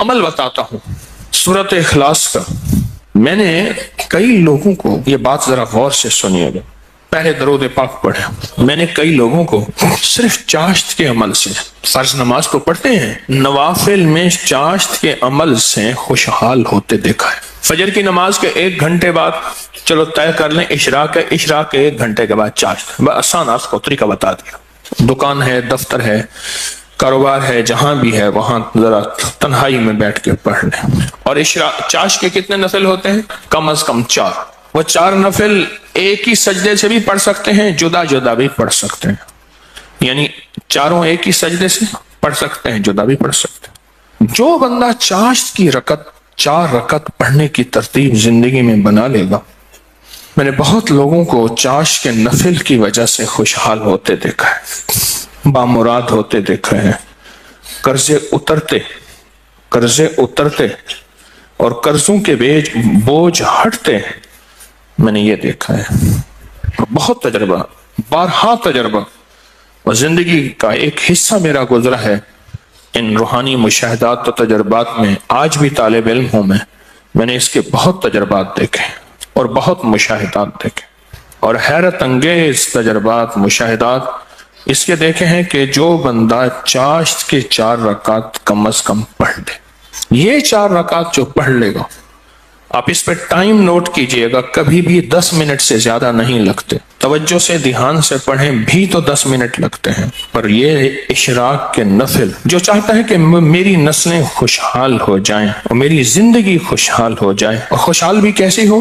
عمل بتاتا ہوں سورۃ اخلاص کا۔ میں نے کئی لوگوں کو، یہ بات ذرا غور سے سنیے گا، پہلے درود پاک پڑھے، میں نے کئی لوگوں کو صرف چاشت کے عمل سے، فرض نماز تو پڑھتے ہیں، نوافل میں چاشت کے عمل سے خوشحال ہوتے دیکھا ہے۔ فجر کی نماز کے 1 گھنٹے بعد چلو طے کر لیں اشراق ہے، اشراق کے 1 گھنٹے کے بعد چاشت، بس آسان آپ کو طریقہ بتا دیا۔ دکان ہے، دفتر ہے، کاروبار ہے، جہاں بھی ہے وہاں ذرا تنہائی میں بیٹھ کے پڑھ لیں۔ اور چاشت کے کتنے نفل ہوتے ہیں؟ کم از کم 4۔ وہ 4 نفل ایک ہی سجدے سے بھی پڑھ سکتے ہیں، جدا جدا بھی پڑھ سکتے ہیں، یعنی چاروں ایک ہی سجدے سے پڑھ سکتے ہیں، جدا بھی پڑھ سکتے ہیں۔ جو بندہ چاشت کی 4 رکعت پڑھنے کی ترتیب زندگی میں بنا لے گا، میں نے بہت لوگوں کو چاشت کے نفل کی وجہ سے خوشحال ہوتے دیکھا ہے، بامراد ہوتے دیکھا ہے، قرضے اترتے اور قرضوں کے بوجھ ہٹتے، میں نے یہ دیکھا ہے۔ بہت تجربہ، بارہا تجربہ، اور زندگی کا ایک حصہ میرا گزرا ہے ان روحانی مشاہدات و تجربات میں۔ آج بھی طالب علم ہوں میں نے اس کے بہت تجربات دیکھے اور بہت مشاہدات دیکھے، اور حیرت انگیز تجربات، مشاہدات اس کے دیکھے ہیں کہ جو بندہ چاشت کے 4 رکعت کم از کم پڑھ لے، یہ 4 رکعت جو پڑھ لے گا، آپ اس پہ ٹائم نوٹ کیجئے گا، کبھی بھی 10 منٹ سے زیادہ نہیں لگتے، توجہ سے دھیان سے پڑھیں بھی تو 10 منٹ لگتے ہیں۔ پر یہ اشراق کے نفل، جو چاہتا ہے کہ میری نسلیں خوشحال ہو جائیں اور میری زندگی خوشحال ہو جائے، اور خوشحال بھی کیسی ہو،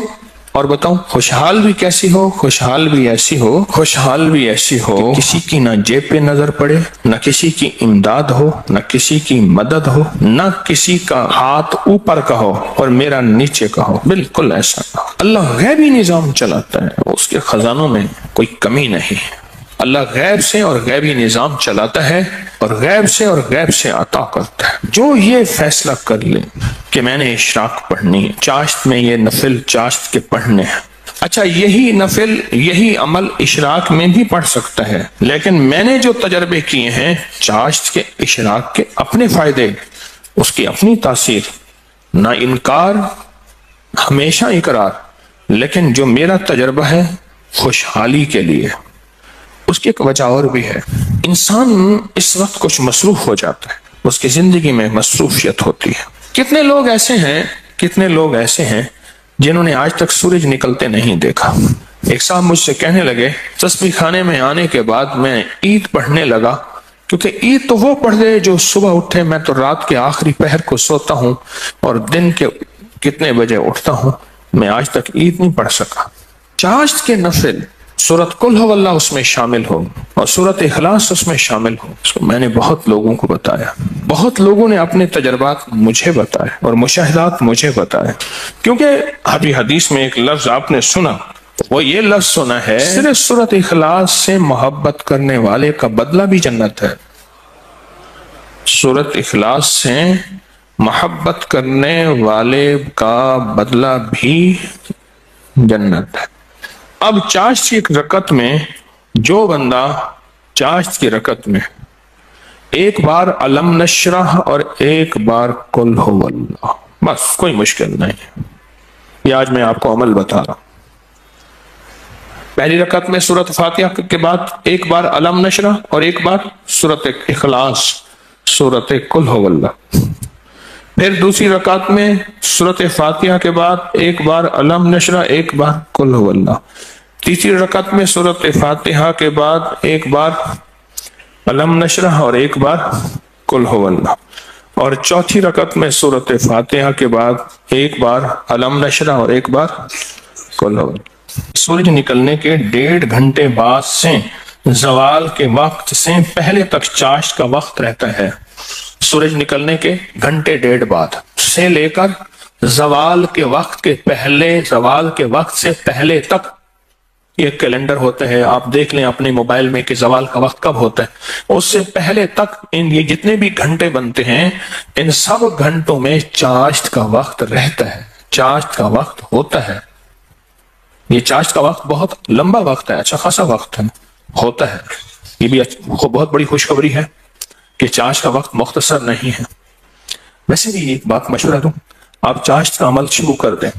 اور بتاؤں خوشحال بھی کیسی ہو، خوشحال بھی ایسی ہو کہ کسی کی نہ جیب پہ نظر پڑے، نہ کسی کی امداد ہو، نہ کسی کی مدد ہو، نہ کسی کا ہاتھ اوپر کا ہو اور میرا نیچے کا ہو، بالکل ایسا۔ اللہ غیبی نظام چلاتا ہے، اس کے خزانوں میں کوئی کمی نہیں ہے۔ اللہ غیب سے اور غیبی نظام چلاتا ہے، اور غیب سے عطا کرتا ہے۔ جو یہ فیصلہ کر لے کہ میں نے اشراق پڑھنی ہے، چاشت میں یہ نفل چاشت کے پڑھنے ہیں، اچھا یہی نفل، یہی عمل اشراق میں بھی پڑھ سکتا ہے، لیکن میں نے جو تجربے کیے ہیں چاشت کے، اشراق کے اپنے فائدے، اس کی اپنی تاثیر، نہ انکار، ہمیشہ اقرار، لیکن جو میرا تجربہ ہے خوشحالی کے لیے، اس کی ایک وجہ اور بھی ہے۔ انسان اس وقت کچھ مصروف ہو جاتا ہے، اس کی زندگی میں مصروفیت ہوتی ہے۔ کتنے لوگ ایسے ہیں جنہوں نے آج تک سورج نکلتے نہیں دیکھا۔ ایک صاحب مجھ سے کہنے لگے، تسبیح خانے میں آنے کے بعد میں عید پڑھنے لگا، کیونکہ عید تو وہ پڑھ دے جو صبح اٹھے، میں تو رات کے آخری پہر کو سوتا ہوں اور دن کے کتنے بجے اٹھتا ہوں، میں آج تک عید نہیں پڑھ سکا۔ چاشت کے نفل، سورۃ قل ھو اللہ اس میں شامل ہو اور سورۃ اخلاص اس میں شامل ہو، اس کو میں نے بہت لوگوں کو بتایا، بہت لوگوں نے اپنے تجربات مجھے بتائے اور مشاہدات مجھے بتائے، کیونکہ ابھی حدیث میں ایک لفظ آپ نے سنا، وہ یہ لفظ سنا ہے، صرف سورۃ اخلاص سے محبت کرنے والے کا بدلہ بھی جنت ہے۔ سورۃ اخلاص سے محبت کرنے والے کا بدلہ بھی جنت ہے۔ اب چاشت کی ایک رکعت میں، جو بندہ چاشت کی رکعت میں ایک بار علم نشرح اور ایک بار قل ھو اللہ، بس کوئی مشکل نہیں، یہ آج میں آپ کو عمل بتا رہا ہوں۔ پہلی رکعت میں سورۃ فاتحہ کے بعد ایک بار علم نشرح اور ایک بار سورۃ اخلاص، سورۃ قل ھو اللہ۔ پھر دوسری رکعت میں سورۃ فاتحہ کے بعد ایک بار علم نشرح، ایک بار قل ھو اللہ۔ تیسری رکعت میں سورۃ فاتحہ کے بعد ایک بار علم نشرح اور ایک بار قل ھو اللہ۔ اور چوتھی رکعت میں سورۃ فاتحہ کے بعد ایک بار علم نشرح اور ایک بار قل ھو اللہ۔ سورج نکلنے کے 1.5 گھنٹے بعد سے زوال کے وقت سے پہلے تک چاشت کا وقت رہتا ہے۔ سورج نکلنے کے 1.5 گھنٹے بعد سے لے کر زوال کے وقت سے پہلے تک، یہ کیلنڈر ہوتا ہے، آپ دیکھ لیں اپنے موبائل میں کہ زوال کا وقت کب ہوتا ہے، اس سے پہلے تک یہ جتنے بھی گھنٹے بنتے ہیں، ان سب گھنٹوں میں چاشت کا وقت رہتا ہے، چاشت کا وقت ہوتا ہے۔ یہ چاشت کا وقت بہت لمبا وقت ہے، اچھا خاصا وقت ہوتا ہے۔ یہ بھی بہت بڑی خوشخبری ہے کہ چاشت کا وقت مختصر نہیں ہے۔ ویسے بھی ایک بات مشورہ دوں، آپ چاشت کا عمل شروع کر دیں،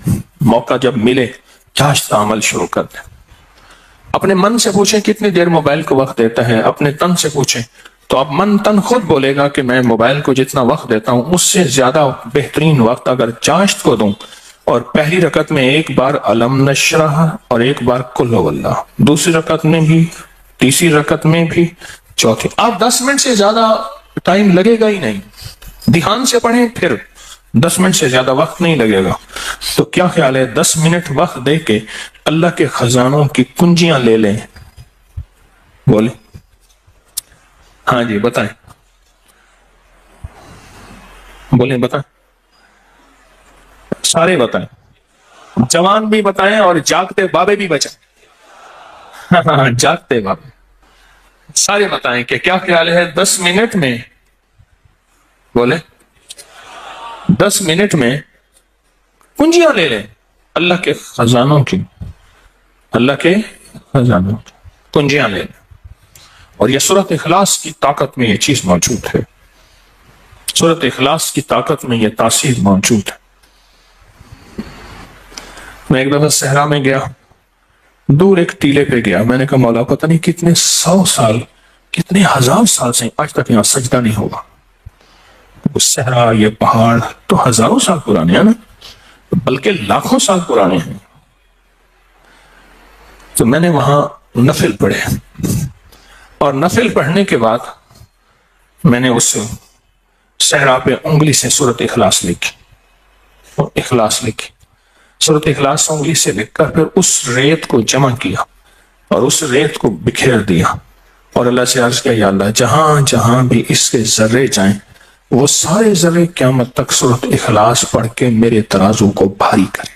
موقع جب ملے چاشت کا عمل شروع کر دیں۔ اپنے من سے پوچھیں کتنی دیر موبائل کو وقت دیتا ہے، اپنے تن سے پوچھیں تو اب من تن خود بولے گا کہ میں موبائل کو جتنا وقت دیتا ہوں اس سے زیادہ بہترین وقت اگر چاشت کو دوں، اور پہلی رکعت میں ایک بار علم نشرح اور ایک بار قل هو اللہ، دوسری رکعت میں بھی، تیسری رکعت میں بھی، چوتھی، آپ 10 منٹ سے زیادہ ٹائم لگے گا ہی نہیں، دھیان سے پڑھیں پھر 10 منٹ سے زیادہ وقت نہیں لگے گا۔ تو کیا خیال ہے 10 منٹ وقت دے کے اللہ کے خزانوں کی کنجیاں لے لیں؟ بولے ہاں جی بتائیں، بولیں بتائیں، سارے بتائیں، جوان بھی بتائیں اور جاگتے بابے بھی بچائیں، جاگتے بابے سارے بتائیں کہ کیا خیال ہے 10 منٹ میں، بولے 10 منٹ میں کنجیاں لے لیں اللہ کے خزانوں کی، اللہ کے خزانوں کی کنجیاں لے لیں۔ اور یہ سورۃ اخلاص کی طاقت میں یہ چیز موجود ہے، سورۃ اخلاص کی طاقت میں یہ تاثیر موجود ہے۔ میں ایک دفعہ صحرا میں گیا، دور ایک ٹیلے پہ گیا، میں نے کہا مولا پتہ نہیں کتنے 100 سال کتنے 1000 سال سے آج تک یہاں سجدہ نہیں ہوگا۔ وہ صحرا، یہ پہاڑ تو ہزاروں سال پرانے ہیں نا، بلکہ لاکھوں سال پرانے ہیں۔ تو میں نے وہاں نفل پڑھے، اور نفل پڑھنے کے بعد میں نے اس صحرا پہ انگلی سے سورۃ اخلاص لکھی، اور اخلاص لکھی، سورۃ اخلاص انگلی سے لکھ کر پھر اس ریت کو جمع کیا اور اس ریت کو بکھیر دیا، اور اللہ سے عرض کیا یا اللہ جہاں جہاں بھی اس کے ذرے جائیں وہ سارے ذرے قیامت تک سورۃ اخلاص پڑھ کے میرے ترازو کو بھاری کرے۔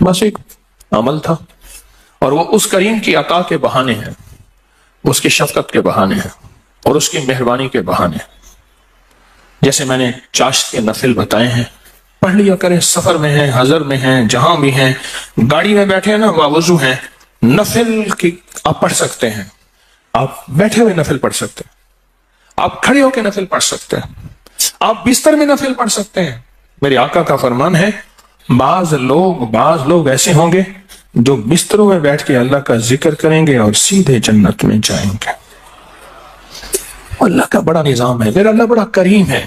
بس ایک عمل تھا، اور وہ اس کریم کی عطا کے بہانے ہیں، اس کی شفقت کے بہانے ہیں، اور اس کی مہربانی کے بہانے ہیں۔ جیسے میں نے چاشت کے نفل بتائے ہیں، پڑھ لیا کریں، سفر میں ہیں، حضر میں ہیں، جہاں بھی ہیں، گاڑی میں بیٹھے ہیں نا باوضو ہیں، نفل کی آپ پڑھ سکتے ہیں، آپ بیٹھے ہوئے نفل پڑھ سکتے ہیں، آپ کھڑے ہو کے نفل پڑھ سکتے ہیں، آپ بستر میں نفل پڑھ سکتے ہیں۔ میرے آقا کا فرمان ہے بعض لوگ ایسے ہوں گے جو بستروں میں بیٹھ کے اللہ کا ذکر کریں گے اور سیدھے جنت میں جائیں گے۔ اللہ کا بڑا نظام ہے، میرا اللہ بڑا کریم ہے۔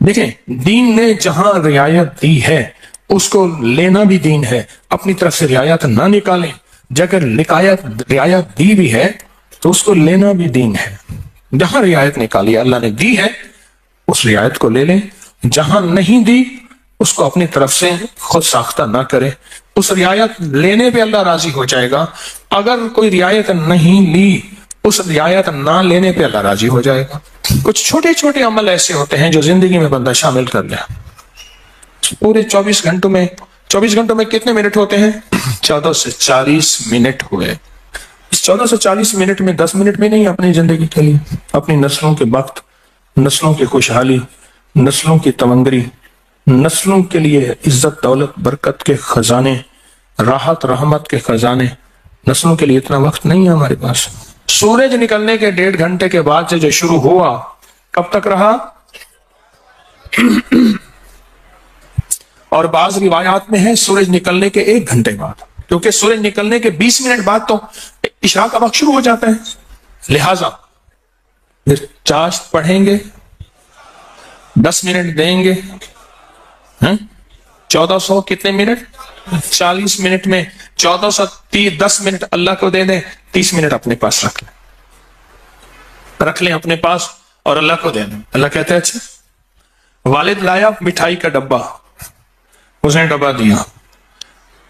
دیکھیں دین نے جہاں رعایت دی ہے اس کو لینا بھی دین ہے، اپنی طرف سے رعایت نہ نکالیں، اگر رعایت دی بھی ہے تو اس کو لینا بھی دین ہے۔ جہاں رعایت نکالی اللہ نے دی ہے اس رعایت کو لے لیں، جہاں نہیں دی اس کو اپنی طرف سے خود ساختہ نہ کرے، اس رعایت لینے پہ اللہ راضی ہو جائے گا۔ اگر کوئی رعایت نہیں لی اس رعایت نہ لینے پہ اللہ راضی ہو جائے گا۔ کچھ چھوٹے چھوٹے عمل ایسے ہوتے ہیں جو زندگی میں بندہ شامل کر لے۔ پورے 24 گھنٹوں میں کتنے منٹ ہوتے ہیں؟ 14 سے 40 منٹ ہوئے۔ اس 14 سے 40 منٹ میں 10 منٹ بھی نہیں اپنی زندگی کے لیے، اپنی نسلوں کے وقت، نسلوں کی خوشحالی، نسلوں کی تمنگری، نسلوں کے لیے عزت دولت برکت کے خزانے، راحت رحمت کے خزانے، نسلوں کے لیے اتنا وقت نہیں ہے ہمارے پاس۔ سورج نکلنے کے 1.5 گھنٹے کے بعد سے جو شروع ہوا کب تک رہا؟ اور بعض روایات میں ہے سورج نکلنے کے 1 گھنٹے بعد، کیونکہ سورج نکلنے کے 20 منٹ بعد تو عشاء کا وقت شروع ہو جاتا ہے، لہذا پھر چاشت پڑھیں گے، 10 منٹ دیں گے، 1400 کتنے منٹ؟ 40 منٹ میں 1410 منٹ اللہ کو دے دیں، 30 منٹ اپنے پاس رکھ لیں اپنے پاس اور اللہ کو دے دیں۔ اللہ کہتا ہے اچھا والد لایا مٹھائی کا ڈبہ، اس نے ڈبہ دیا،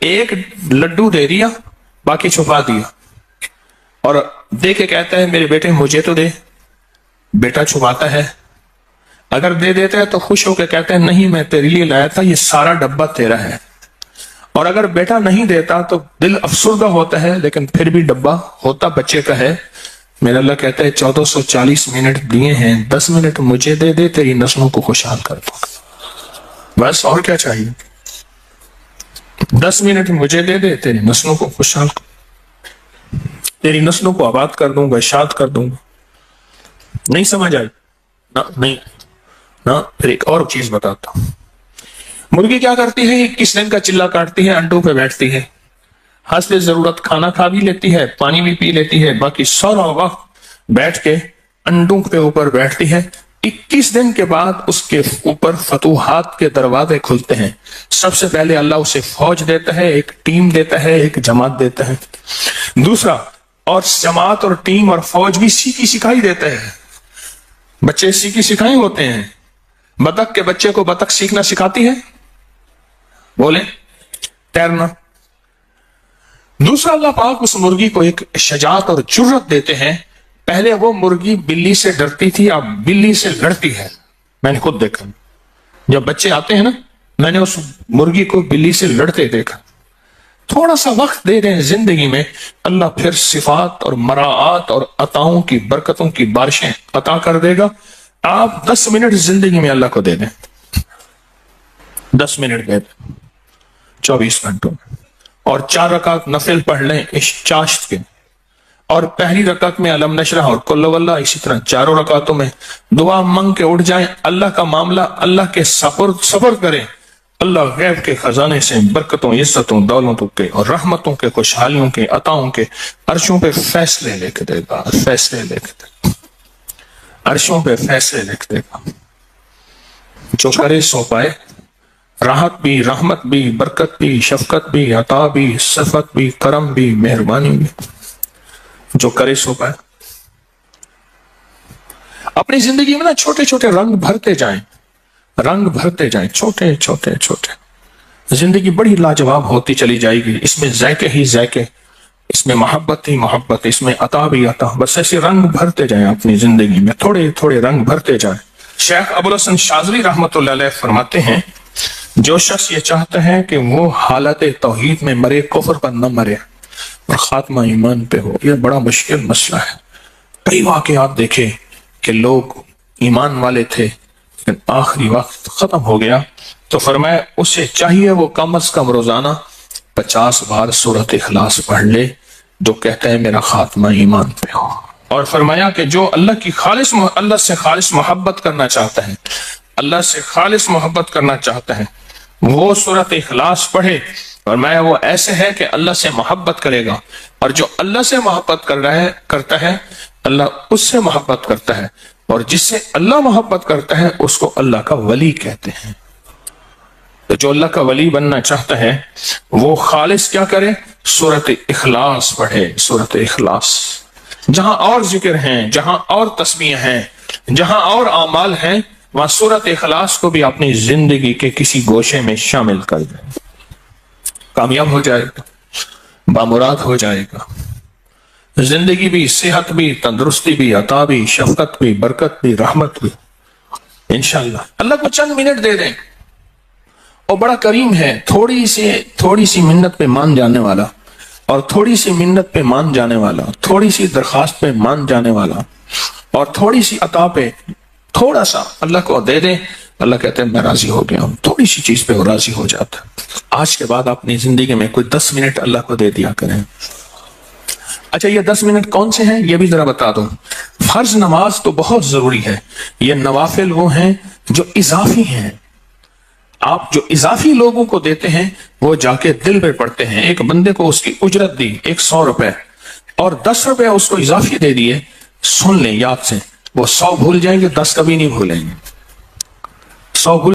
ایک لڈو دے دیا باقی چھپا دیا، اور دے کے کہتا ہے میرے بیٹے مجھے تو دے۔ بیٹا چھپاتا ہے، اگر دے دیتا ہے تو خوش ہو کے کہتا ہے نہیں میں تیرے لیے لایا تھا، یہ سارا ڈبہ تیرا ہے۔ اور اگر بیٹا نہیں دیتا تو دل افسردہ ہوتا ہے، لیکن پھر بھی ڈبہ ہوتا بچے کا ہے۔ میرا اللہ کہتا ہے 1440 منٹ دیے ہیں، 10 منٹ مجھے دے دے، تیری نسلوں کو خوشحال کر دوں، بس اور کیا چاہیے؟ 10 منٹ مجھے دے دے، تیری نسلوں کو خوشحال تیری نسلوں کو آباد کر دوں گا، اشاد کر دوں گا۔ نہیں سمجھ آئی؟ نہیں نا، پھر ایک اور چیز بتاتا ہوں۔ مرغی کیا کرتی ہے؟ 21 دن کا چلہ کاٹتی ہے، انڈوں پہ بیٹھتی ہے، حسب ضرورت کھانا کھا بھی لیتی ہے، پانی بھی پی لیتی ہے، باقی سارا وقت بیٹھ کے انڈوں کے اوپر بیٹھتی ہے۔ 21 دن کے بعد اس کے اوپر فتوحات کے دروازے کھلتے ہیں۔ سب سے پہلے اللہ اسے فوج دیتا ہے، ایک ٹیم دیتا ہے، ایک جماعت دیتا ہے۔ دوسرا، اور جماعت اور ٹیم اور فوج بھی سیکھی سکھائی دیتا ہے۔ بچے سیکھی سکھائی ہوتے ہیں۔ بطخ کے بچے کو بطخ سیکھنا سکھاتی ہے، بولے تیرنا۔ دوسرا، اللہ پاک اس مرغی کو ایک شجاعت اور جرت دیتے ہیں۔ پہلے وہ مرغی بلی سے ڈرتی تھی، اب بلی سے لڑتی ہے۔ میں نے خود دیکھا، جب بچے آتے ہیں نا، میں نے اس مرغی کو بلی سے لڑتے دیکھا۔ تھوڑا سا وقت دے دیں زندگی میں، اللہ پھر صفات اور مراعات اور عطاؤں کی برکتوں کی بارشیں عطا کر دے گا۔ آپ 10 منٹ زندگی میں اللہ کو دے دیں، 10 منٹ دے دیں 24 گھنٹوں میں، اور 4 رکعت نفل پڑھ لیں اس چاشت کے، اور پہلی رکعت میں علم نشرح اور کل واللہ، اسی طرح 4 رکعتوں میں دعا مانگ کے اٹھ جائیں، اللہ کا معاملہ اللہ کے سفر کریں۔ اللہ غیب کے خزانے سے برکتوں، عزتوں، دولتوں کے اور رحمتوں کے، خوشحالیوں کے، عطاؤں کے عرشوں پہ فیصلے لے کے دے گا، فیصلے لے کے دے گا، عرشوں پہ فیصلے لے کے دے گا۔ جو کرے سو پائے، راحت بھی، رحمت بھی، برکت بھی، شفقت بھی، عطا بھی، صفت بھی، کرم بھی، مہربانی بھی، جو کرے سو پائے۔ اپنی زندگی میں نا چھوٹے چھوٹے رنگ بھرتے جائیں، رنگ بھرتے جائیں، چھوٹے چھوٹے چھوٹے۔ زندگی بڑی لاجواب ہوتی چلی جائے گی، اس میں ذائقے ہی ذائقے، اس میں محبت ہی محبت، اس میں عطا بھی عطا۔ بس ایسے رنگ بھرتے جائیں اپنی زندگی میں، تھوڑے تھوڑے رنگ بھرتے جائیں۔ شیخ ابوالحسن شاذلی رحمۃ اللہ علیہ فرماتے ہیں، جو شخص یہ چاہتا ہے کہ وہ حالت توحید میں مرے، کفر پر نہ مرے اور خاتمہ ایمان پہ ہو، یہ بڑا مشکل مسئلہ ہے۔ کئی واقعات دیکھے کہ لوگ ایمان والے تھے لیکن آخری وقت ختم ہو گیا، تو فرمایا اسے چاہیے وہ کم از کم روزانہ 50 بار سورۃ اخلاص پڑھ لے، جو کہتا ہے میرا خاتمہ ایمان پہ ہو۔ اور فرمایا کہ جو اللہ سے خالص محبت کرنا چاہتا ہے، اللہ سے خالص محبت کرنا چاہتا ہے، وہ سورۃ اخلاص پڑھے۔ فرمایا وہ ایسے ہے کہ اللہ سے محبت کرے گا، اور جو اللہ سے محبت کرتا ہے اللہ اس سے محبت کرتا ہے، اور جس سے اللہ محبت کرتا ہے اس کو اللہ کا ولی کہتے ہیں۔ تو جو اللہ کا ولی بننا چاہتا ہے وہ خالص کیا کرے؟ سورۃ اخلاص پڑھے، سورۃ اخلاص۔ جہاں اور ذکر ہیں، جہاں اور تسبیح ہیں، جہاں اور اعمال ہیں، وہاں سورۃ اخلاص کو بھی اپنی زندگی کے کسی گوشے میں شامل کر دیں، کامیاب ہو جائے گا، بامراد ہو جائے گا۔ زندگی بھی، صحت بھی، تندرستی بھی، عطا بھی، شفقت بھی، برکت بھی، رحمت بھی، انشاءاللہ۔ اللہ کو چند منٹ دے دیں، اور بڑا کریم ہے، تھوڑی سی منت پہ مان جانے والا، اور تھوڑی سی منت پہ مان جانے والا، تھوڑی سی درخواست پہ مان جانے والا، اور تھوڑی سی عطا پہ تھوڑا سا اللہ کو دے دیں، اللہ کہتے ہیں میں راضی ہو گیا ہوں۔ تھوڑی سی چیز پہ وہ راضی ہو جاتا ہے۔ آج کے بعد اپنی زندگی میں کوئی 10 منٹ اللہ کو دے دیا کریں۔ اچھا، یہ 10 منٹ کون سے ہیں یہ بھی ذرا بتا دوں۔ فرض نماز تو بہت ضروری ہے، یہ نوافل وہ ہیں جو اضافی ہیں، آپ جو اضافی لوگوں کو دیتے ہیں وہ جا کے دل پہ پڑتے ہیں۔ ایک بندے کو اس کی اجرت دی 100 روپے، اور 10 روپے اس کو اضافی دے دیے، سن لیں یاد سے، وہ 100 بھول جائیں گے، 10 کبھی نہیں بھولیں گے، 100 بھول